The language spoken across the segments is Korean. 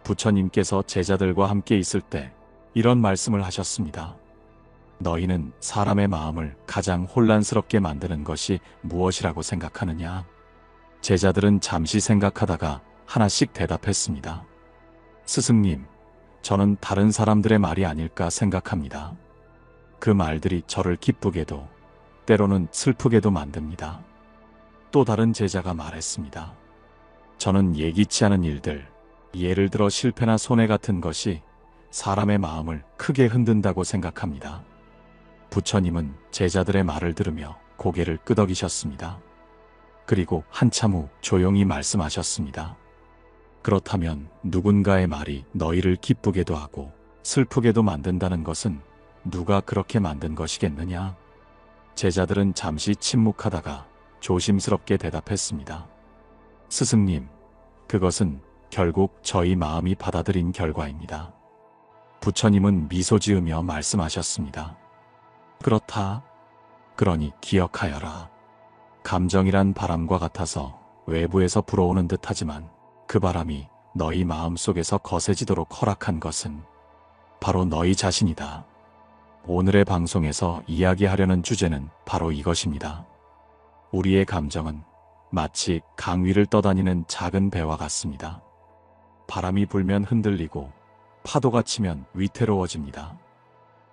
부처님께서 제자들과 함께 있을 때 이런 말씀을 하셨습니다. 너희는 사람의 마음을 가장 혼란스럽게 만드는 것이 무엇이라고 생각하느냐? 제자들은 잠시 생각하다가 하나씩 대답했습니다. 스승님, 저는 다른 사람들의 말이 아닐까 생각합니다. 그 말들이 저를 기쁘게도 때로는 슬프게도 만듭니다. 또 다른 제자가 말했습니다. 저는 예기치 않은 일들, 예를 들어 실패나 손해 같은 것이 사람의 마음을 크게 흔든다고 생각합니다. 부처님은 제자들의 말을 들으며 고개를 끄덕이셨습니다. 그리고 한참 후 조용히 말씀하셨습니다. 그렇다면 누군가의 말이 너희를 기쁘게도 하고 슬프게도 만든다는 것은 누가 그렇게 만든 것이겠느냐? 제자들은 잠시 침묵하다가 조심스럽게 대답했습니다. 스승님, 그것은 결국 저희 마음이 받아들인 결과입니다. 부처님은 미소 지으며 말씀하셨습니다. 그렇다. 그러니 기억하여라. 감정이란 바람과 같아서 외부에서 불어오는 듯하지만 그 바람이 너희 마음속에서 거세지도록 허락한 것은 바로 너희 자신이다. 오늘의 방송에서 이야기하려는 주제는 바로 이것입니다. 우리의 감정은 마치 강 위를 떠다니는 작은 배와 같습니다. 바람이 불면 흔들리고 파도가 치면 위태로워집니다.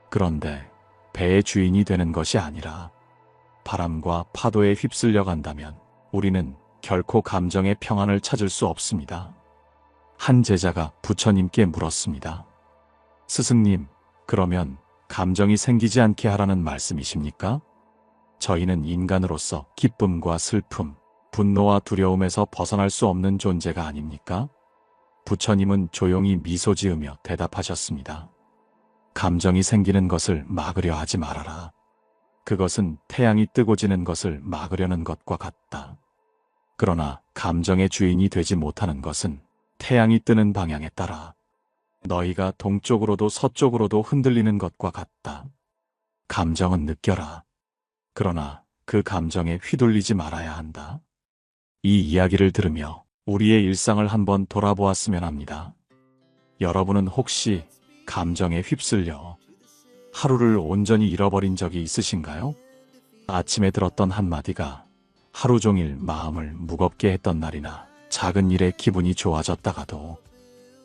그런데 배의 주인이 되는 것이 아니라 바람과 파도에 휩쓸려 간다면 우리는 결코 감정의 평안을 찾을 수 없습니다. 한 제자가 부처님께 물었습니다. 스승님, 그러면 감정이 생기지 않게 하라는 말씀이십니까? 저희는 인간으로서 기쁨과 슬픔, 분노와 두려움에서 벗어날 수 없는 존재가 아닙니까? 부처님은 조용히 미소 지으며 대답하셨습니다. 감정이 생기는 것을 막으려 하지 말아라. 그것은 태양이 뜨고 지는 것을 막으려는 것과 같다. 그러나 감정의 주인이 되지 못하는 것은 태양이 뜨는 방향에 따라 너희가 동쪽으로도 서쪽으로도 흔들리는 것과 같다. 감정은 느껴라. 그러나 그 감정에 휘둘리지 말아야 한다. 이 이야기를 들으며 우리의 일상을 한번 돌아보았으면 합니다. 여러분은 혹시 감정에 휩쓸려 하루를 온전히 잃어버린 적이 있으신가요? 아침에 들었던 한마디가 하루 종일 마음을 무겁게 했던 날이나 작은 일에 기분이 좋아졌다가도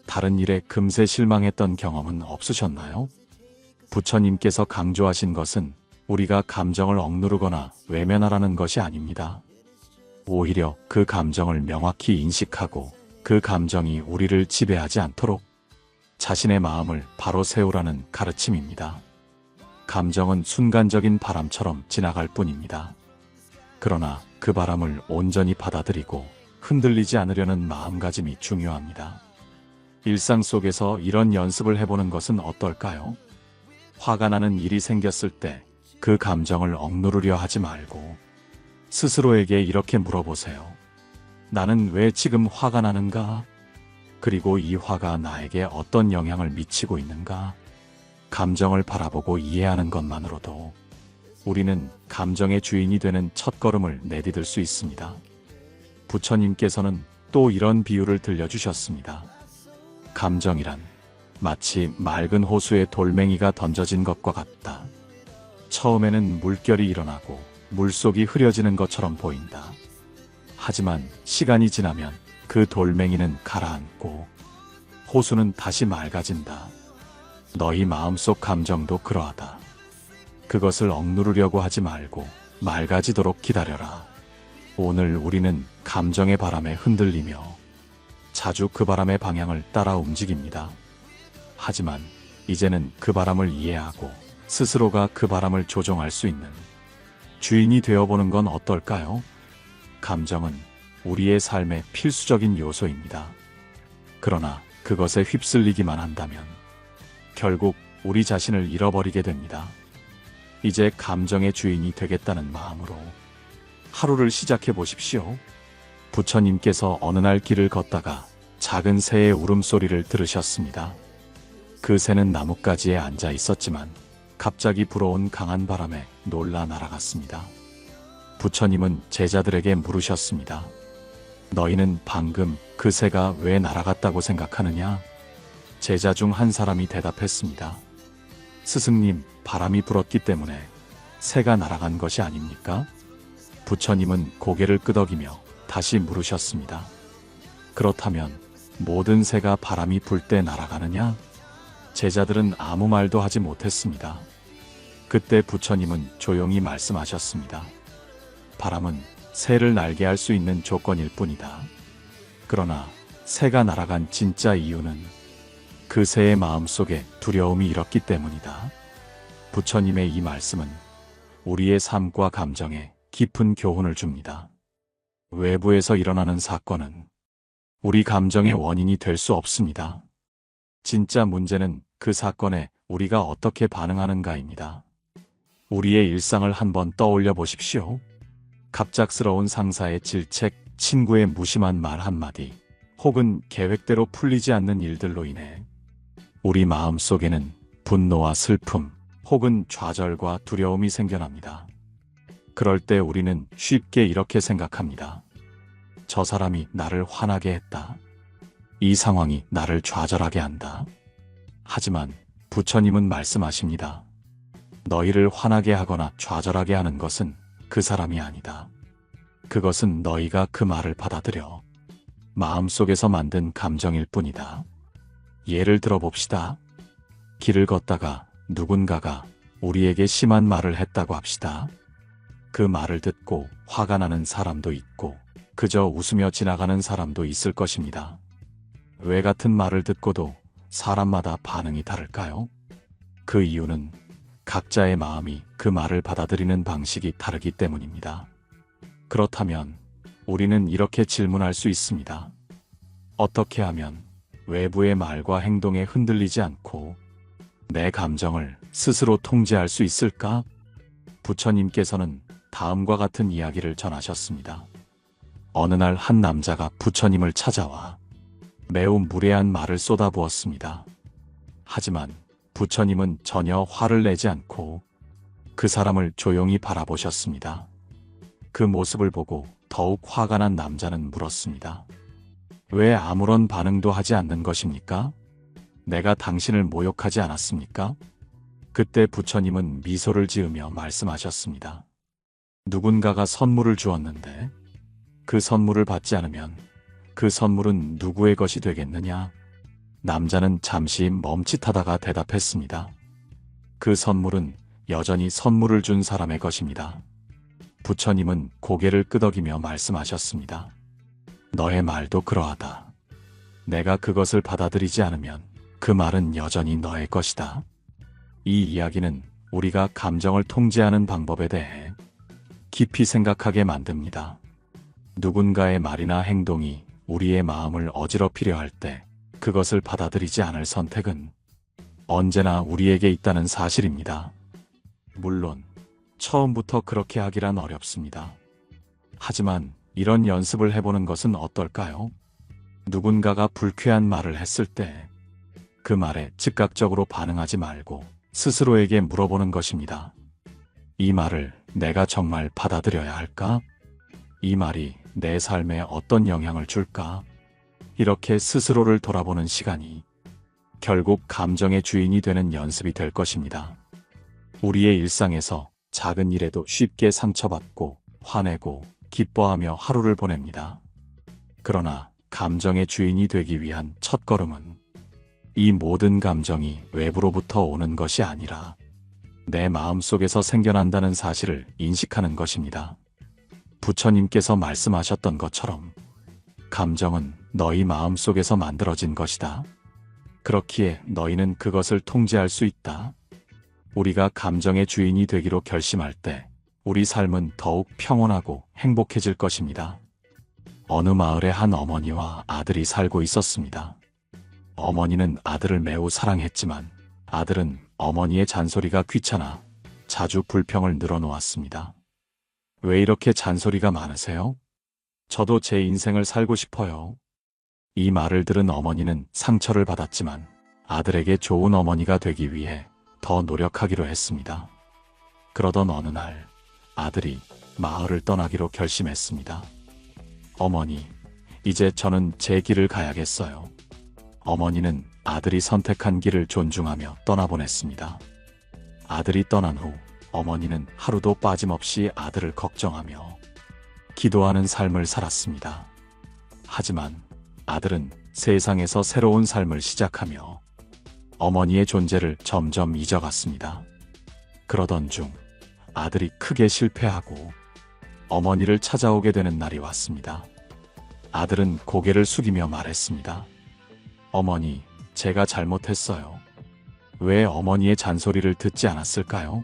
다른 일에 금세 실망했던 경험은 없으셨나요? 부처님께서 강조하신 것은 우리가 감정을 억누르거나 외면하라는 것이 아닙니다. 오히려 그 감정을 명확히 인식하고 그 감정이 우리를 지배하지 않도록 자신의 마음을 바로 세우라는 가르침입니다. 감정은 순간적인 바람처럼 지나갈 뿐입니다. 그러나 그 바람을 온전히 받아들이고 흔들리지 않으려는 마음가짐이 중요합니다. 일상 속에서 이런 연습을 해보는 것은 어떨까요? 화가 나는 일이 생겼을 때 그 감정을 억누르려 하지 말고 스스로에게 이렇게 물어보세요. 나는 왜 지금 화가 나는가? 그리고 이 화가 나에게 어떤 영향을 미치고 있는가? 감정을 바라보고 이해하는 것만으로도 우리는 감정의 주인이 되는 첫걸음을 내디딜 수 있습니다. 부처님께서는 또 이런 비유를 들려주셨습니다. 감정이란 마치 맑은 호수에 돌멩이가 던져진 것과 같다. 처음에는 물결이 일어나고 물속이 흐려지는 것처럼 보인다. 하지만 시간이 지나면 그 돌멩이는 가라앉고 호수는 다시 맑아진다. 너희 마음속 감정도 그러하다. 그것을 억누르려고 하지 말고 맑아지도록 기다려라. 오늘 우리는 감정의 바람에 흔들리며 자주 그 바람의 방향을 따라 움직입니다. 하지만 이제는 그 바람을 이해하고 스스로가 그 바람을 조종할 수 있는 주인이 되어보는 건 어떨까요? 감정은 우리의 삶의 필수적인 요소입니다. 그러나 그것에 휩쓸리기만 한다면 결국 우리 자신을 잃어버리게 됩니다. 이제 감정의 주인이 되겠다는 마음으로 하루를 시작해 보십시오. 부처님께서 어느 날 길을 걷다가 작은 새의 울음소리를 들으셨습니다. 그 새는 나뭇가지에 앉아 있었지만 갑자기 불어온 강한 바람에 놀라 날아갔습니다. 부처님은 제자들에게 물으셨습니다. 너희는 방금 그 새가 왜 날아갔다고 생각하느냐? 제자 중 한 사람이 대답했습니다. 스승님, 바람이 불었기 때문에 새가 날아간 것이 아닙니까? 부처님은 고개를 끄덕이며 다시 물으셨습니다. 그렇다면 모든 새가 바람이 불 때 날아가느냐? 제자들은 아무 말도 하지 못했습니다. 그때 부처님은 조용히 말씀하셨습니다. 바람은 새를 날게 할 수 있는 조건일 뿐이다. 그러나 새가 날아간 진짜 이유는 그 새의 마음속에 두려움이 일었기 때문이다. 부처님의 이 말씀은 우리의 삶과 감정에 깊은 교훈을 줍니다. 외부에서 일어나는 사건은 우리 감정의 원인이 될 수 없습니다. 진짜 문제는 그 사건에 우리가 어떻게 반응하는가입니다. 우리의 일상을 한번 떠올려 보십시오. 갑작스러운 상사의 질책, 친구의 무심한 말 한마디, 혹은 계획대로 풀리지 않는 일들로 인해 우리 마음 속에는 분노와 슬픔, 혹은 좌절과 두려움이 생겨납니다. 그럴 때 우리는 쉽게 이렇게 생각합니다. 저 사람이 나를 화나게 했다. 이 상황이 나를 좌절하게 한다. 하지만 부처님은 말씀하십니다. 너희를 화나게 하거나 좌절하게 하는 것은 그 사람이 아니다. 그것은 너희가 그 말을 받아들여 마음속에서 만든 감정일 뿐이다. 예를 들어 봅시다. 길을 걷다가 누군가가 우리에게 심한 말을 했다고 합시다. 그 말을 듣고 화가 나는 사람도 있고 그저 웃으며 지나가는 사람도 있을 것입니다. 왜 같은 말을 듣고도 사람마다 반응이 다를까요? 그 이유는 각자의 마음이 그 말을 받아들이는 방식이 다르기 때문입니다. 그렇다면 우리는 이렇게 질문할 수 있습니다. 어떻게 하면 외부의 말과 행동에 흔들리지 않고 내 감정을 스스로 통제할 수 있을까? 부처님께서는 다음과 같은 이야기를 전하셨습니다. 어느 날 한 남자가 부처님을 찾아와 매우 무례한 말을 쏟아부었습니다. 하지만 부처님은 전혀 화를 내지 않고 그 사람을 조용히 바라보셨습니다. 그 모습을 보고 더욱 화가 난 남자는 물었습니다. 왜 아무런 반응도 하지 않는 것입니까? 내가 당신을 모욕하지 않았습니까? 그때 부처님은 미소를 지으며 말씀하셨습니다. 누군가가 선물을 주었는데 그 선물을 받지 않으면 그 선물은 누구의 것이 되겠느냐? 남자는 잠시 멈칫하다가 대답했습니다. 그 선물은 여전히 선물을 준 사람의 것입니다. 부처님은 고개를 끄덕이며 말씀하셨습니다. 너의 말도 그러하다. 내가 그것을 받아들이지 않으면 그 말은 여전히 너의 것이다. 이 이야기는 우리가 감정을 통제하는 방법에 대해 깊이 생각하게 만듭니다. 누군가의 말이나 행동이 우리의 마음을 어지럽히려 할 때 그것을 받아들이지 않을 선택은 언제나 우리에게 있다는 사실입니다. 물론 처음부터 그렇게 하기란 어렵습니다. 하지만 이런 연습을 해보는 것은 어떨까요? 누군가가 불쾌한 말을 했을 때 그 말에 즉각적으로 반응하지 말고 스스로에게 물어보는 것입니다. 이 말을 내가 정말 받아들여야 할까? 이 말이 내 삶에 어떤 영향을 줄까? 이렇게 스스로를 돌아보는 시간이 결국 감정의 주인이 되는 연습이 될 것입니다. 우리의 일상에서 작은 일에도 쉽게 상처받고 화내고 기뻐하며 하루를 보냅니다. 그러나 감정의 주인이 되기 위한 첫걸음은 이 모든 감정이 외부로부터 오는 것이 아니라 내 마음속에서 생겨난다는 사실을 인식하는 것입니다. 부처님께서 말씀하셨던 것처럼 감정은 너희 마음속에서 만들어진 것이다. 그렇기에 너희는 그것을 통제할 수 있다. 우리가 감정의 주인이 되기로 결심할 때 우리 삶은 더욱 평온하고 행복해질 것입니다. 어느 마을에 한 어머니와 아들이 살고 있었습니다. 어머니는 아들을 매우 사랑했지만 아들은 어머니의 잔소리가 귀찮아 자주 불평을 늘어놓았습니다. 왜 이렇게 잔소리가 많으세요? 저도 제 인생을 살고 싶어요. 이 말을 들은 어머니는 상처를 받았지만 아들에게 좋은 어머니가 되기 위해 더 노력하기로 했습니다. 그러던 어느 날 아들이 마을을 떠나기로 결심했습니다. 어머니, 이제 저는 제 길을 가야겠어요. 어머니는 아들이 선택한 길을 존중하며 떠나보냈습니다. 아들이 떠난 후 어머니는 하루도 빠짐없이 아들을 걱정하며 기도하는 삶을 살았습니다. 하지만 아들은 세상에서 새로운 삶을 시작하며 어머니의 존재를 점점 잊어갔습니다. 그러던 중 아들이 크게 실패하고 어머니를 찾아오게 되는 날이 왔습니다. 아들은 고개를 숙이며 말했습니다. 어머니, 제가 잘못했어요. 왜 어머니의 잔소리를 듣지 않았을까요?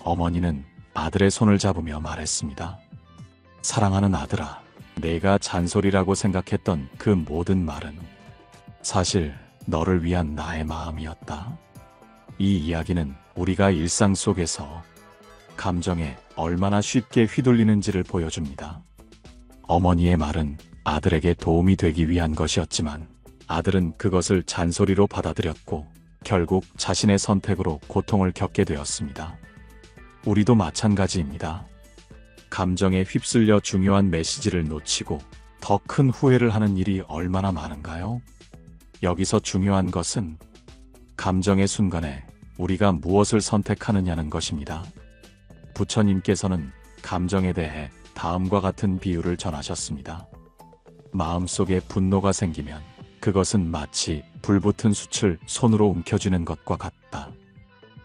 어머니는 아들의 손을 잡으며 말했습니다. 사랑하는 아들아, 내가 잔소리라고 생각했던 그 모든 말은 사실 너를 위한 나의 마음이었다. 이 이야기는 우리가 일상 속에서 감정에 얼마나 쉽게 휘둘리는지를 보여줍니다. 어머니의 말은 아들에게 도움이 되기 위한 것이었지만 아들은 그것을 잔소리로 받아들였고 결국 자신의 선택으로 고통을 겪게 되었습니다. 우리도 마찬가지입니다. 감정에 휩쓸려 중요한 메시지를 놓치고 더 큰 후회를 하는 일이 얼마나 많은가요? 여기서 중요한 것은 감정의 순간에 우리가 무엇을 선택하느냐는 것입니다. 부처님께서는 감정에 대해 다음과 같은 비유를 전하셨습니다. 마음속에 분노가 생기면 그것은 마치 불붙은 숯을 손으로 움켜쥐는 것과 같다.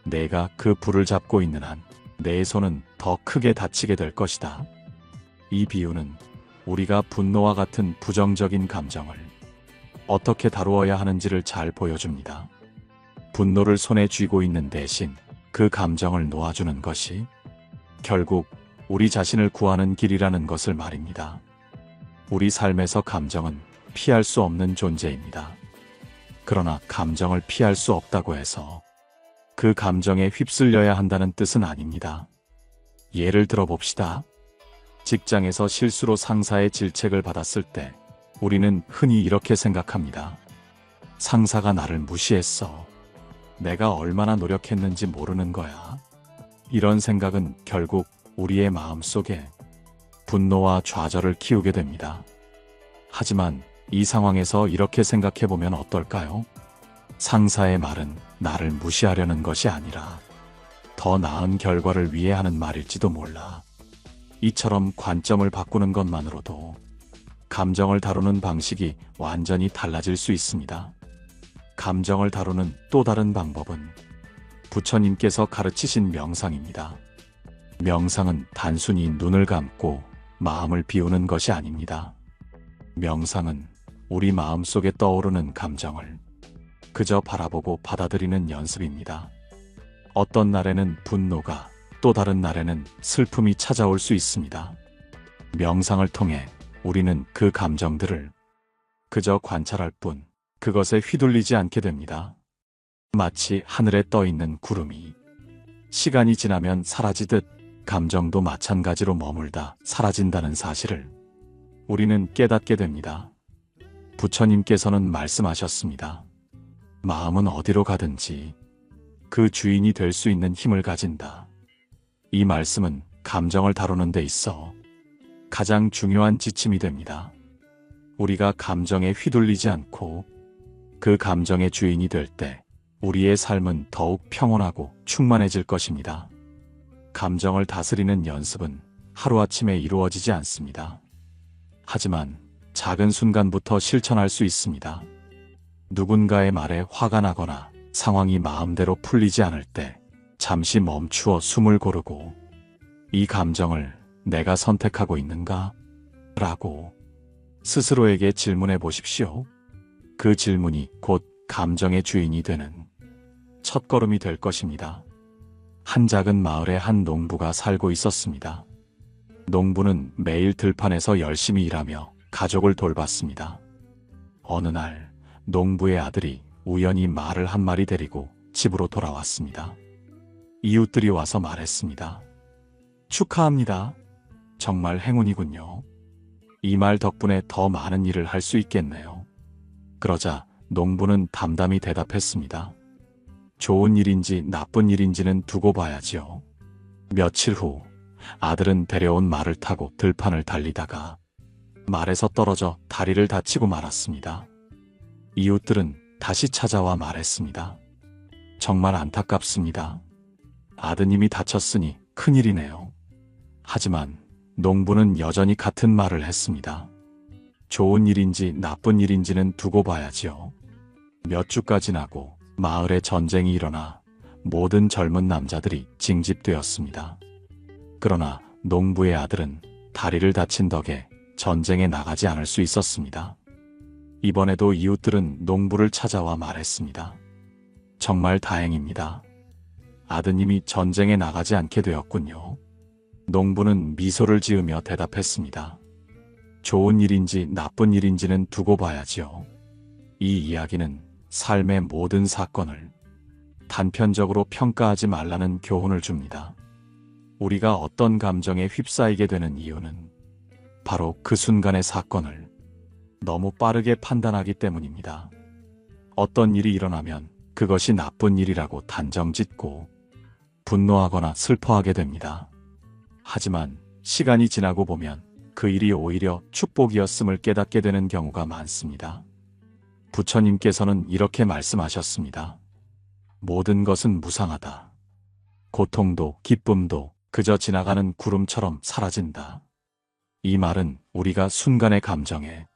내가 그 불을 잡고 있는 한 내 손은 더 크게 다치게 될 것이다. 이 비유는 우리가 분노와 같은 부정적인 감정을 어떻게 다루어야 하는지를 잘 보여줍니다. 분노를 손에 쥐고 있는 대신 그 감정을 놓아주는 것이 결국 우리 자신을 구하는 길이라는 것을 말입니다. 우리 삶에서 감정은 피할 수 없는 존재입니다. 그러나 감정을 피할 수 없다고 해서 그 감정에 휩쓸려야 한다는 뜻은 아닙니다. 예를 들어 봅시다. 직장에서 실수로 상사의 질책을 받았을 때 우리는 흔히 이렇게 생각합니다. 상사가 나를 무시했어. 내가 얼마나 노력했는지 모르는 거야. 이런 생각은 결국 우리의 마음속에 분노와 좌절을 키우게 됩니다. 하지만 이 상황에서 이렇게 생각해보면 어떨까요? 상사의 말은 나를 무시하려는 것이 아니라 더 나은 결과를 위해 하는 말일지도 몰라. 이처럼 관점을 바꾸는 것만으로도 감정을 다루는 방식이 완전히 달라질 수 있습니다. 감정을 다루는 또 다른 방법은 부처님께서 가르치신 명상입니다. 명상은 단순히 눈을 감고 마음을 비우는 것이 아닙니다. 명상은 우리 마음속에 떠오르는 감정을 그저 바라보고 받아들이는 연습입니다. 어떤 날에는 분노가, 또 다른 날에는 슬픔이 찾아올 수 있습니다. 명상을 통해 우리는 그 감정들을 그저 관찰할 뿐 그것에 휘둘리지 않게 됩니다. 마치 하늘에 떠 있는 구름이 시간이 지나면 사라지듯 감정도 마찬가지로 머물다 사라진다는 사실을 우리는 깨닫게 됩니다. 부처님께서는 말씀하셨습니다. 마음은 어디로 가든지 그 주인이 될 수 있는 힘을 가진다. 이 말씀은 감정을 다루는 데 있어 가장 중요한 지침이 됩니다. 우리가 감정에 휘둘리지 않고 그 감정의 주인이 될 때 우리의 삶은 더욱 평온하고 충만해질 것입니다. 감정을 다스리는 연습은 하루아침에 이루어지지 않습니다. 하지만 작은 순간부터 실천할 수 있습니다. 누군가의 말에 화가 나거나 상황이 마음대로 풀리지 않을 때 잠시 멈추어 숨을 고르고 이 감정을 내가 선택하고 있는가? 라고 스스로에게 질문해 보십시오. 그 질문이 곧 감정의 주인이 되는 첫걸음이 될 것입니다. 한 작은 마을에 한 농부가 살고 있었습니다. 농부는 매일 들판에서 열심히 일하며 가족을 돌봤습니다. 어느 날 농부의 아들이 우연히 말을 한 마리 데리고 집으로 돌아왔습니다. 이웃들이 와서 말했습니다. 축하합니다. 정말 행운이군요. 이 말 덕분에 더 많은 일을 할 수 있겠네요. 그러자 농부는 담담히 대답했습니다. 좋은 일인지 나쁜 일인지는 두고 봐야지요. 며칠 후 아들은 데려온 말을 타고 들판을 달리다가 말에서 떨어져 다리를 다치고 말았습니다. 이웃들은 다시 찾아와 말했습니다. 정말 안타깝습니다. 아드님이 다쳤으니 큰일이네요. 하지만 농부는 여전히 같은 말을 했습니다. 좋은 일인지 나쁜 일인지는 두고 봐야지요. 몇 주가 지나고 마을에 전쟁이 일어나 모든 젊은 남자들이 징집되었습니다. 그러나 농부의 아들은 다리를 다친 덕에 전쟁에 나가지 않을 수 있었습니다. 이번에도 이웃들은 농부를 찾아와 말했습니다. 정말 다행입니다. 아드님이 전쟁에 나가지 않게 되었군요. 농부는 미소를 지으며 대답했습니다. 좋은 일인지 나쁜 일인지는 두고 봐야지요. 이 이야기는 삶의 모든 사건을 단편적으로 평가하지 말라는 교훈을 줍니다. 우리가 어떤 감정에 휩싸이게 되는 이유는 바로 그 순간의 사건을 너무 빠르게 판단하기 때문입니다. 어떤 일이 일어나면 그것이 나쁜 일이라고 단정짓고 분노하거나 슬퍼하게 됩니다. 하지만 시간이 지나고 보면 그 일이 오히려 축복이었음을 깨닫게 되는 경우가 많습니다. 부처님께서는 이렇게 말씀하셨습니다. 모든 것은 무상하다. 고통도 기쁨도 그저 지나가는 구름처럼 사라진다. 이 말은 우리가 순간의 감정에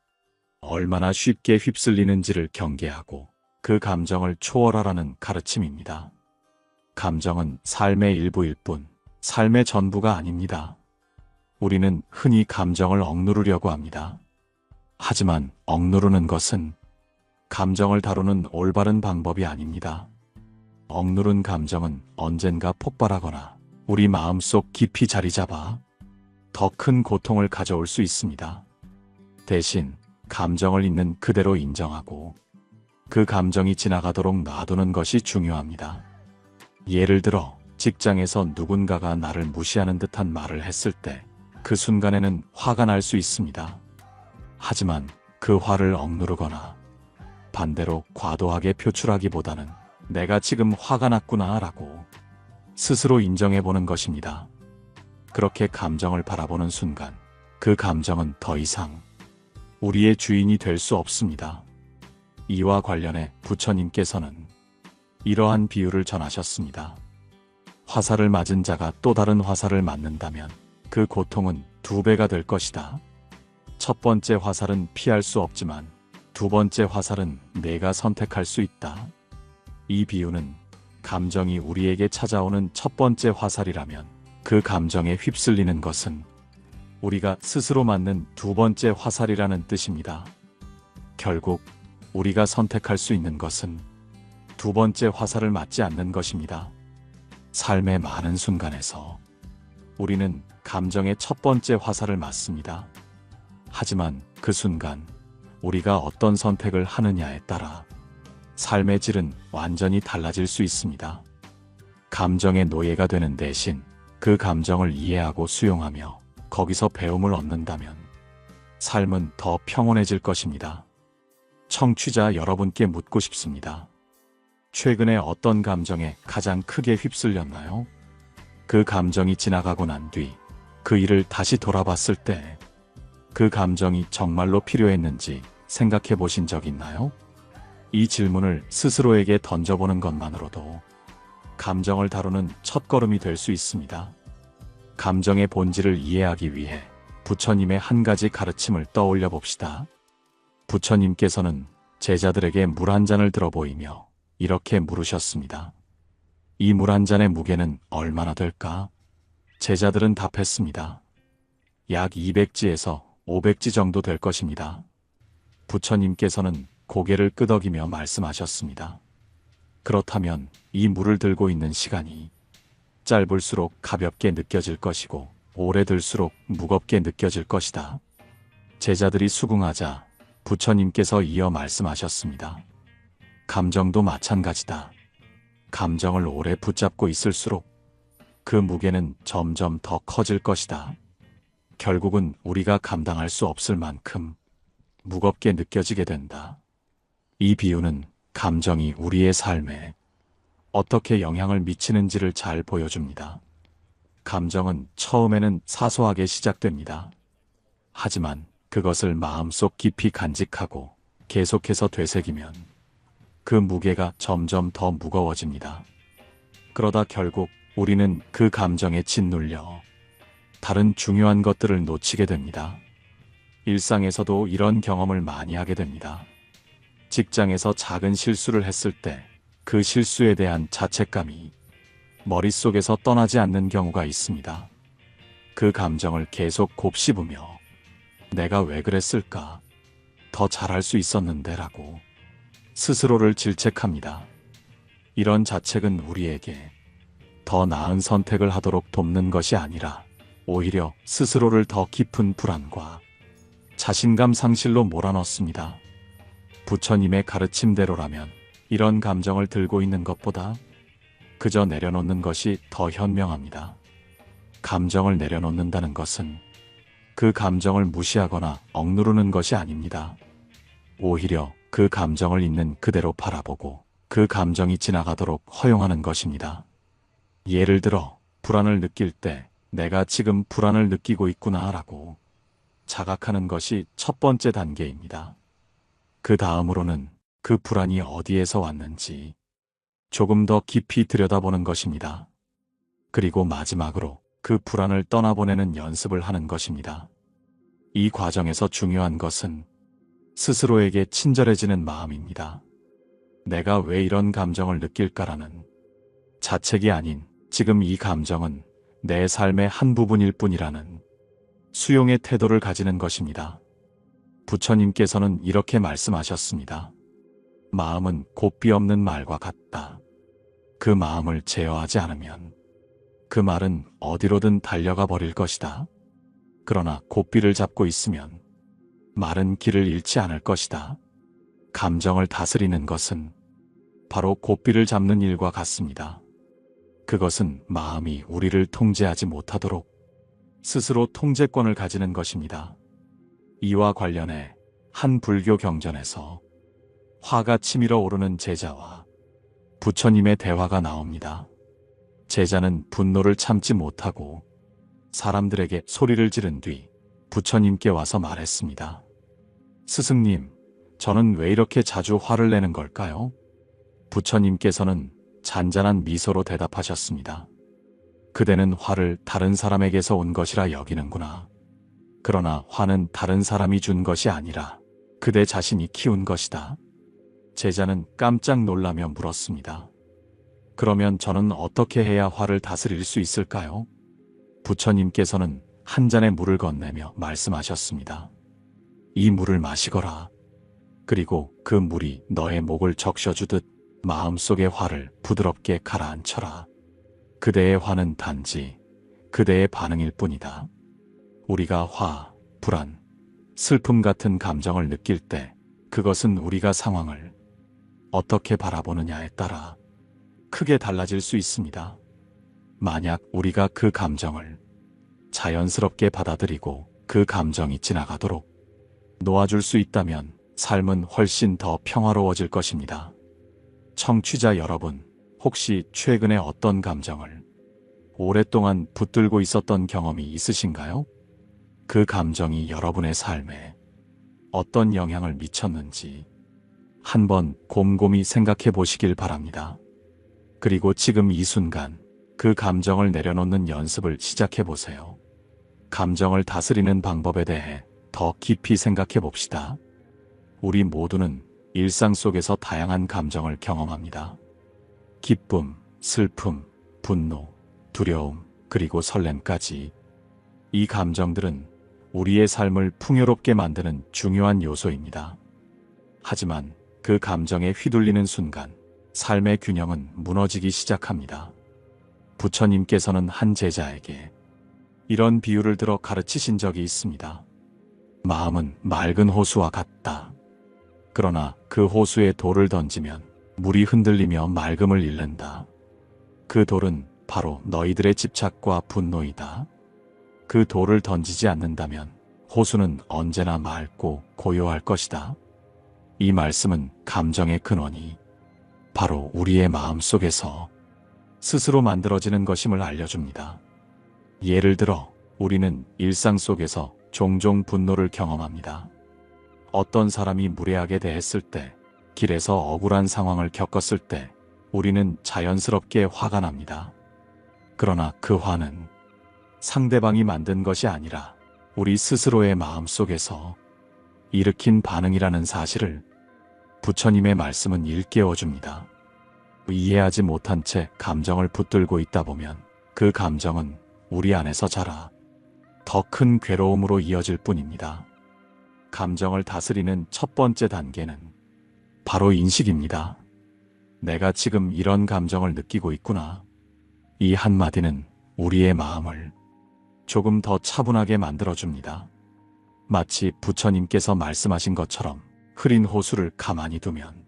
얼마나 쉽게 휩쓸리는지를 경계하고 그 감정을 초월하라는 가르침입니다. 감정은 삶의 일부일 뿐 삶의 전부가 아닙니다. 우리는 흔히 감정을 억누르려고 합니다. 하지만 억누르는 것은 감정을 다루는 올바른 방법이 아닙니다. 억누른 감정은 언젠가 폭발하거나 우리 마음속 깊이 자리 잡아 더 큰 고통을 가져올 수 있습니다. 대신 감정을 있는 그대로 인정하고 그 감정이 지나가도록 놔두는 것이 중요합니다. 예를 들어 직장에서 누군가가 나를 무시하는 듯한 말을 했을 때 그 순간에는 화가 날 수 있습니다. 하지만 그 화를 억누르거나 반대로 과도하게 표출하기보다는 내가 지금 화가 났구나 라고 스스로 인정해보는 것입니다. 그렇게 감정을 바라보는 순간 그 감정은 더 이상 우리의 주인이 될 수 없습니다. 이와 관련해 부처님께서는 이러한 비유를 전하셨습니다. 화살을 맞은 자가 또 다른 화살을 맞는다면 그 고통은 2배가 될 것이다. 첫 번째 화살은 피할 수 없지만 두 번째 화살은 내가 선택할 수 있다. 이 비유는 감정이 우리에게 찾아오는 첫 번째 화살이라면 그 감정에 휩쓸리는 것은 우리가 스스로 맞는 두 번째 화살이라는 뜻입니다. 결국 우리가 선택할 수 있는 것은 두 번째 화살을 맞지 않는 것입니다. 삶의 많은 순간에서 우리는 감정의 첫 번째 화살을 맞습니다. 하지만 그 순간 우리가 어떤 선택을 하느냐에 따라 삶의 질은 완전히 달라질 수 있습니다. 감정의 노예가 되는 대신 그 감정을 이해하고 수용하며 거기서 배움을 얻는다면 삶은 더 평온해질 것입니다. 청취자 여러분께 묻고 싶습니다. 최근에 어떤 감정에 가장 크게 휩쓸렸나요? 그 감정이 지나가고 난 뒤 그 일을 다시 돌아봤을 때 그 감정이 정말로 필요했는지 생각해 보신 적 있나요? 이 질문을 스스로에게 던져보는 것만으로도 감정을 다루는 첫걸음이 될 수 있습니다. 감정의 본질을 이해하기 위해 부처님의 한 가지 가르침을 떠올려 봅시다. 부처님께서는 제자들에게 물 한 잔을 들어 보이며 이렇게 물으셨습니다. 이 물 한 잔의 무게는 얼마나 될까? 제자들은 답했습니다. 약 200지에서 500지 정도 될 것입니다. 부처님께서는 고개를 끄덕이며 말씀하셨습니다. 그렇다면 이 물을 들고 있는 시간이 짧을수록 가볍게 느껴질 것이고 오래 들수록 무겁게 느껴질 것이다. 제자들이 수긍하자 부처님께서 이어 말씀하셨습니다. 감정도 마찬가지다. 감정을 오래 붙잡고 있을수록 그 무게는 점점 더 커질 것이다. 결국은 우리가 감당할 수 없을 만큼 무겁게 느껴지게 된다. 이 비유는 감정이 우리의 삶에 어떻게 영향을 미치는지를 잘 보여줍니다. 감정은 처음에는 사소하게 시작됩니다. 하지만 그것을 마음속 깊이 간직하고 계속해서 되새기면 그 무게가 점점 더 무거워집니다. 그러다 결국 우리는 그 감정에 짓눌려 다른 중요한 것들을 놓치게 됩니다. 일상에서도 이런 경험을 많이 하게 됩니다. 직장에서 작은 실수를 했을 때 그 실수에 대한 자책감이 머릿속에서 떠나지 않는 경우가 있습니다. 그 감정을 계속 곱씹으며 내가 왜 그랬을까? 더 잘할 수 있었는데 라고 스스로를 질책합니다. 이런 자책은 우리에게 더 나은 선택을 하도록 돕는 것이 아니라 오히려 스스로를 더 깊은 불안과 자신감 상실로 몰아넣습니다. 부처님의 가르침대로라면 이런 감정을 들고 있는 것보다 그저 내려놓는 것이 더 현명합니다. 감정을 내려놓는다는 것은 그 감정을 무시하거나 억누르는 것이 아닙니다. 오히려 그 감정을 있는 그대로 바라보고 그 감정이 지나가도록 허용하는 것입니다. 예를 들어 불안을 느낄 때 내가 지금 불안을 느끼고 있구나라고 자각하는 것이 첫 번째 단계입니다. 그 다음으로는 그 불안이 어디에서 왔는지 조금 더 깊이 들여다보는 것입니다. 그리고 마지막으로 그 불안을 떠나보내는 연습을 하는 것입니다. 이 과정에서 중요한 것은 스스로에게 친절해지는 마음입니다. 내가 왜 이런 감정을 느낄까라는 자책이 아닌 지금 이 감정은 내 삶의 한 부분일 뿐이라는 수용의 태도를 가지는 것입니다. 부처님께서는 이렇게 말씀하셨습니다. 마음은 고삐 없는 말과 같다. 그 마음을 제어하지 않으면 그 말은 어디로든 달려가 버릴 것이다. 그러나 고삐를 잡고 있으면 말은 길을 잃지 않을 것이다. 감정을 다스리는 것은 바로 고삐를 잡는 일과 같습니다. 그것은 마음이 우리를 통제하지 못하도록 스스로 통제권을 가지는 것입니다. 이와 관련해 한 불교 경전에서 화가 치밀어 오르는 제자와 부처님의 대화가 나옵니다. 제자는 분노를 참지 못하고 사람들에게 소리를 지른 뒤 부처님께 와서 말했습니다. 스승님, 저는 왜 이렇게 자주 화를 내는 걸까요? 부처님께서는 잔잔한 미소로 대답하셨습니다. 그대는 화를 다른 사람에게서 온 것이라 여기는구나. 그러나 화는 다른 사람이 준 것이 아니라 그대 자신이 키운 것이다. 제자는 깜짝 놀라며 물었습니다. 그러면 저는 어떻게 해야 화를 다스릴 수 있을까요? 부처님께서는 한 잔의 물을 건네며 말씀하셨습니다. 이 물을 마시거라. 그리고 그 물이 너의 목을 적셔주듯 마음속의 화를 부드럽게 가라앉혀라. 그대의 화는 단지 그대의 반응일 뿐이다. 우리가 화, 불안, 슬픔 같은 감정을 느낄 때 그것은 우리가 상황을 어떻게 바라보느냐에 따라 크게 달라질 수 있습니다. 만약 우리가 그 감정을 자연스럽게 받아들이고 그 감정이 지나가도록 놓아줄 수 있다면 삶은 훨씬 더 평화로워질 것입니다. 청취자 여러분, 혹시 최근에 어떤 감정을 오랫동안 붙들고 있었던 경험이 있으신가요? 그 감정이 여러분의 삶에 어떤 영향을 미쳤는지 한번 곰곰이 생각해 보시길 바랍니다. 그리고 지금 이 순간 그 감정을 내려놓는 연습을 시작해 보세요. 감정을 다스리는 방법에 대해 더 깊이 생각해 봅시다. 우리 모두는 일상 속에서 다양한 감정을 경험합니다. 기쁨, 슬픔, 분노, 두려움, 그리고 설렘까지. 이 감정들은 우리의 삶을 풍요롭게 만드는 중요한 요소입니다. 하지만 그 감정에 휘둘리는 순간 삶의 균형은 무너지기 시작합니다. 부처님께서는 한 제자에게 이런 비유를 들어 가르치신 적이 있습니다. 마음은 맑은 호수와 같다. 그러나 그 호수에 돌을 던지면 물이 흔들리며 맑음을 잃는다. 그 돌은 바로 너희들의 집착과 분노이다. 그 돌을 던지지 않는다면 호수는 언제나 맑고 고요할 것이다. 이 말씀은 감정의 근원이 바로 우리의 마음 속에서 스스로 만들어지는 것임을 알려줍니다. 예를 들어 우리는 일상 속에서 종종 분노를 경험합니다. 어떤 사람이 무례하게 대했을 때, 길에서 억울한 상황을 겪었을 때 우리는 자연스럽게 화가 납니다. 그러나 그 화는 상대방이 만든 것이 아니라 우리 스스로의 마음속에서 일으킨 반응이라는 사실을 부처님의 말씀은 일깨워 줍니다. 이해하지 못한 채 감정을 붙들고 있다 보면 그 감정은 우리 안에서 자라 더 큰 괴로움으로 이어질 뿐입니다. 감정을 다스리는 첫 번째 단계는 바로 인식입니다. 내가 지금 이런 감정을 느끼고 있구나. 이 한마디는 우리의 마음을 조금 더 차분하게 만들어줍니다. 마치 부처님께서 말씀하신 것처럼 흐린 호수를 가만히 두면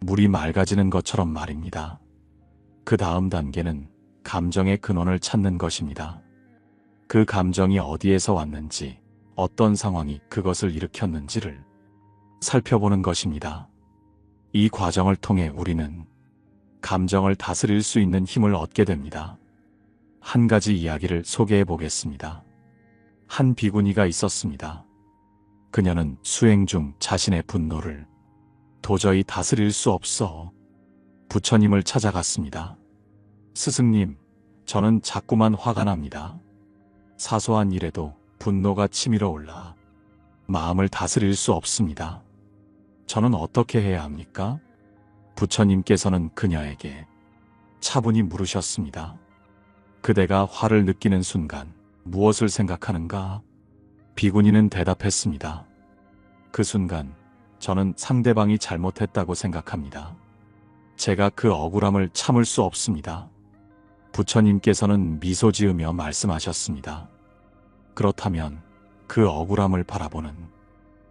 물이 맑아지는 것처럼 말입니다. 그 다음 단계는 감정의 근원을 찾는 것입니다. 그 감정이 어디에서 왔는지, 어떤 상황이 그것을 일으켰는지를 살펴보는 것입니다. 이 과정을 통해 우리는 감정을 다스릴 수 있는 힘을 얻게 됩니다. 한 가지 이야기를 소개해 보겠습니다. 한 비구니가 있었습니다. 그녀는 수행 중 자신의 분노를 도저히 다스릴 수 없어 부처님을 찾아갔습니다. 스승님, 저는 자꾸만 화가 납니다. 사소한 일에도 분노가 치밀어 올라 마음을 다스릴 수 없습니다. 저는 어떻게 해야 합니까? 부처님께서는 그녀에게 차분히 물으셨습니다. 그대가 화를 느끼는 순간 무엇을 생각하는가? 비구니는 대답했습니다. 그 순간 저는 상대방이 잘못했다고 생각합니다. 제가 그 억울함을 참을 수 없습니다. 부처님께서는 미소 지으며 말씀하셨습니다. 그렇다면 그 억울함을 바라보는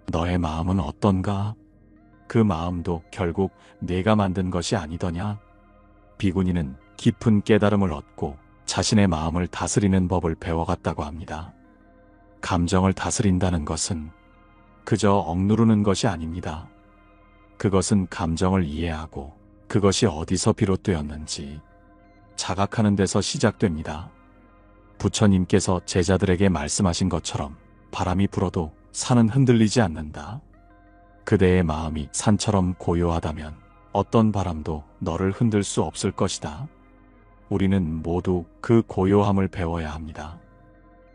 너의 마음은 어떤가? 그 마음도 결국 내가 만든 것이 아니더냐? 비구니는 깊은 깨달음을 얻고 자신의 마음을 다스리는 법을 배워갔다고 합니다. 감정을 다스린다는 것은 그저 억누르는 것이 아닙니다. 그것은 감정을 이해하고 그것이 어디서 비롯되었는지 자각하는 데서 시작됩니다. 부처님께서 제자들에게 말씀하신 것처럼 바람이 불어도 산은 흔들리지 않는다. 그대의 마음이 산처럼 고요하다면 어떤 바람도 너를 흔들 수 없을 것이다. 우리는 모두 그 고요함을 배워야 합니다.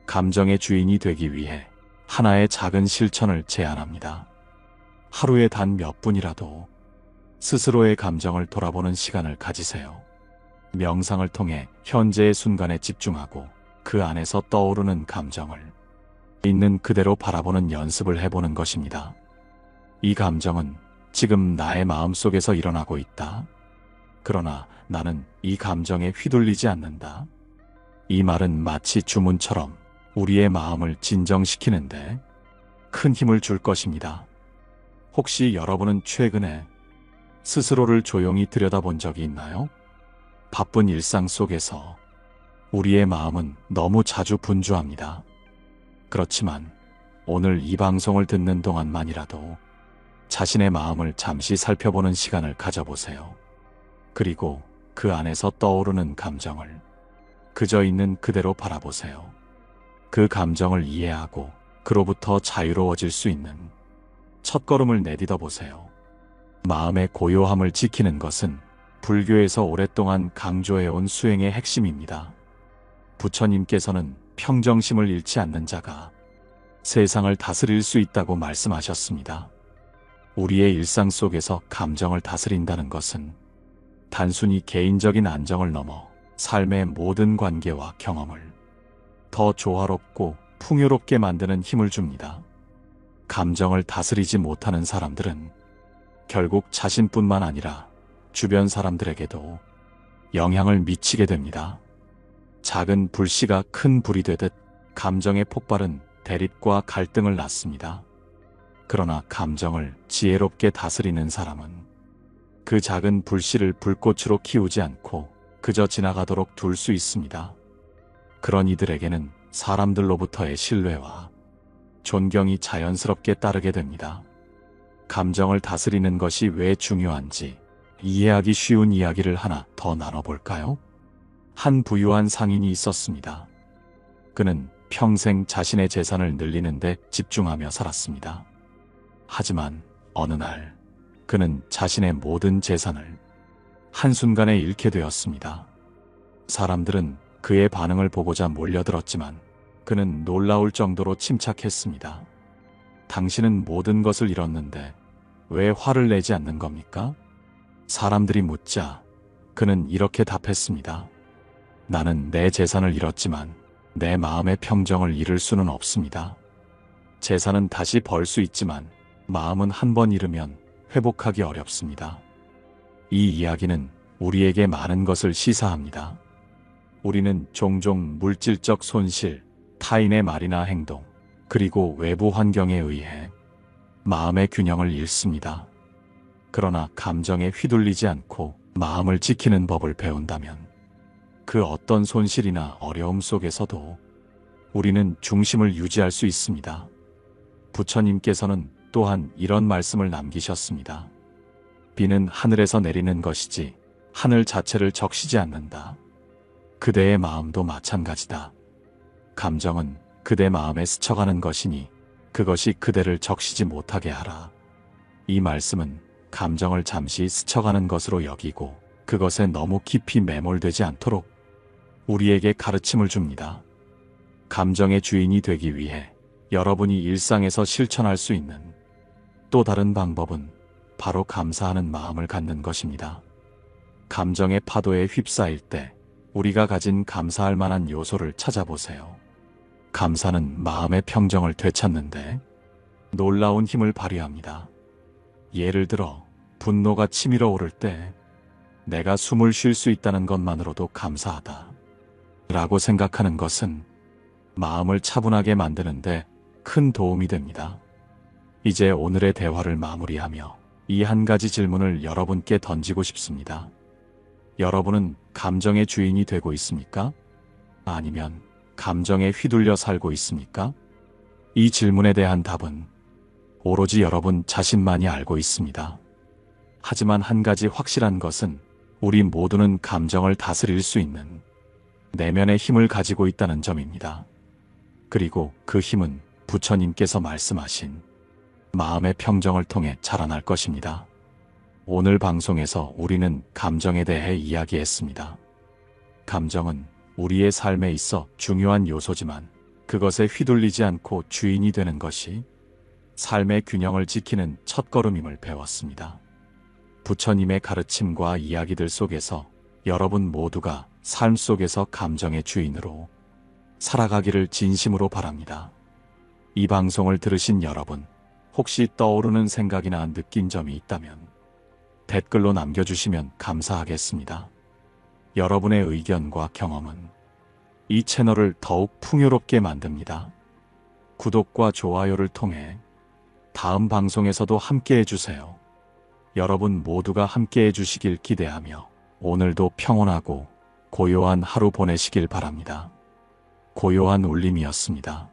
감정의 주인이 되기 위해 하나의 작은 실천을 제안합니다. 하루에 단 몇 분이라도 스스로의 감정을 돌아보는 시간을 가지세요. 명상을 통해 현재의 순간에 집중하고 그 안에서 떠오르는 감정을 있는 그대로 바라보는 연습을 해보는 것입니다. 이 감정은 지금 나의 마음속에서 일어나고 있다. 그러나 나는 이 감정에 휘둘리지 않는다. 이 말은 마치 주문처럼 우리의 마음을 진정시키는데 큰 힘을 줄 것입니다. 혹시 여러분은 최근에 스스로를 조용히 들여다본 적이 있나요? 바쁜 일상 속에서 우리의 마음은 너무 자주 분주합니다. 그렇지만 오늘 이 방송을 듣는 동안만이라도 자신의 마음을 잠시 살펴보는 시간을 가져보세요. 그리고 그 안에서 떠오르는 감정을 그저 있는 그대로 바라보세요. 그 감정을 이해하고 그로부터 자유로워질 수 있는 첫걸음을 내딛어 보세요. 마음의 고요함을 지키는 것은 불교에서 오랫동안 강조해온 수행의 핵심입니다. 부처님께서는 평정심을 잃지 않는 자가 세상을 다스릴 수 있다고 말씀하셨습니다. 우리의 일상 속에서 감정을 다스린다는 것은 단순히 개인적인 안정을 넘어 삶의 모든 관계와 경험을 더 조화롭고 풍요롭게 만드는 힘을 줍니다. 감정을 다스리지 못하는 사람들은 결국 자신뿐만 아니라 주변 사람들에게도 영향을 미치게 됩니다. 작은 불씨가 큰 불이 되듯 감정의 폭발은 대립과 갈등을 낳습니다. 그러나 감정을 지혜롭게 다스리는 사람은 그 작은 불씨를 불꽃으로 키우지 않고 그저 지나가도록 둘 수 있습니다. 그런 이들에게는 사람들로부터의 신뢰와 존경이 자연스럽게 따르게 됩니다. 감정을 다스리는 것이 왜 중요한지 이해하기 쉬운 이야기를 하나 더 나눠볼까요? 한 부유한 상인이 있었습니다. 그는 평생 자신의 재산을 늘리는 데 집중하며 살았습니다. 하지만 어느 날 그는 자신의 모든 재산을 한순간에 잃게 되었습니다. 사람들은 그의 반응을 보고자 몰려들었지만 그는 놀라울 정도로 침착했습니다. 당신은 모든 것을 잃었는데 왜 화를 내지 않는 겁니까? 사람들이 묻자 그는 이렇게 답했습니다. 나는 내 재산을 잃었지만 내 마음의 평정을 잃을 수는 없습니다. 재산은 다시 벌 수 있지만 마음은 한 번 잃으면 회복하기 어렵습니다. 이 이야기는 우리에게 많은 것을 시사합니다. 우리는 종종 물질적 손실, 타인의 말이나 행동, 그리고 외부 환경에 의해 마음의 균형을 잃습니다. 그러나 감정에 휘둘리지 않고 마음을 지키는 법을 배운다면 그 어떤 손실이나 어려움 속에서도 우리는 중심을 유지할 수 있습니다. 부처님께서는 또한 이런 말씀을 남기셨습니다. 비는 하늘에서 내리는 것이지 하늘 자체를 적시지 않는다. 그대의 마음도 마찬가지다. 감정은 그대 마음에 스쳐가는 것이니 그것이 그대를 적시지 못하게 하라. 이 말씀은 감정을 잠시 스쳐가는 것으로 여기고 그것에 너무 깊이 매몰되지 않도록 우리에게 가르침을 줍니다. 감정의 주인이 되기 위해 여러분이 일상에서 실천할 수 있는 또 다른 방법은 바로 감사하는 마음을 갖는 것입니다. 감정의 파도에 휩싸일 때 우리가 가진 감사할 만한 요소를 찾아보세요. 감사는 마음의 평정을 되찾는데 놀라운 힘을 발휘합니다. 예를 들어 분노가 치밀어 오를 때 내가 숨을 쉴 수 있다는 것만으로도 감사하다 라고 생각하는 것은 마음을 차분하게 만드는데 큰 도움이 됩니다. 이제 오늘의 대화를 마무리하며 이 한 가지 질문을 여러분께 던지고 싶습니다. 여러분은 감정의 주인이 되고 있습니까? 아니면 감정에 휘둘려 살고 있습니까? 이 질문에 대한 답은 오로지 여러분 자신만이 알고 있습니다. 하지만 한 가지 확실한 것은 우리 모두는 감정을 다스릴 수 있는 내면의 힘을 가지고 있다는 점입니다. 그리고 그 힘은 부처님께서 말씀하신 마음의 평정을 통해 자라날 것입니다. 오늘 방송에서 우리는 감정에 대해 이야기했습니다. 감정은 우리의 삶에 있어 중요한 요소지만 그것에 휘둘리지 않고 주인이 되는 것이 삶의 균형을 지키는 첫걸음임을 배웠습니다. 부처님의 가르침과 이야기들 속에서 여러분 모두가 삶 속에서 감정의 주인으로 살아가기를 진심으로 바랍니다. 이 방송을 들으신 여러분, 혹시 떠오르는 생각이나 느낀 점이 있다면 댓글로 남겨주시면 감사하겠습니다. 여러분의 의견과 경험은 이 채널을 더욱 풍요롭게 만듭니다. 구독과 좋아요를 통해 다음 방송에서도 함께 해주세요. 여러분 모두가 함께 해주시길 기대하며 오늘도 평온하고 고요한 하루 보내시길 바랍니다. 고요한 울림이었습니다.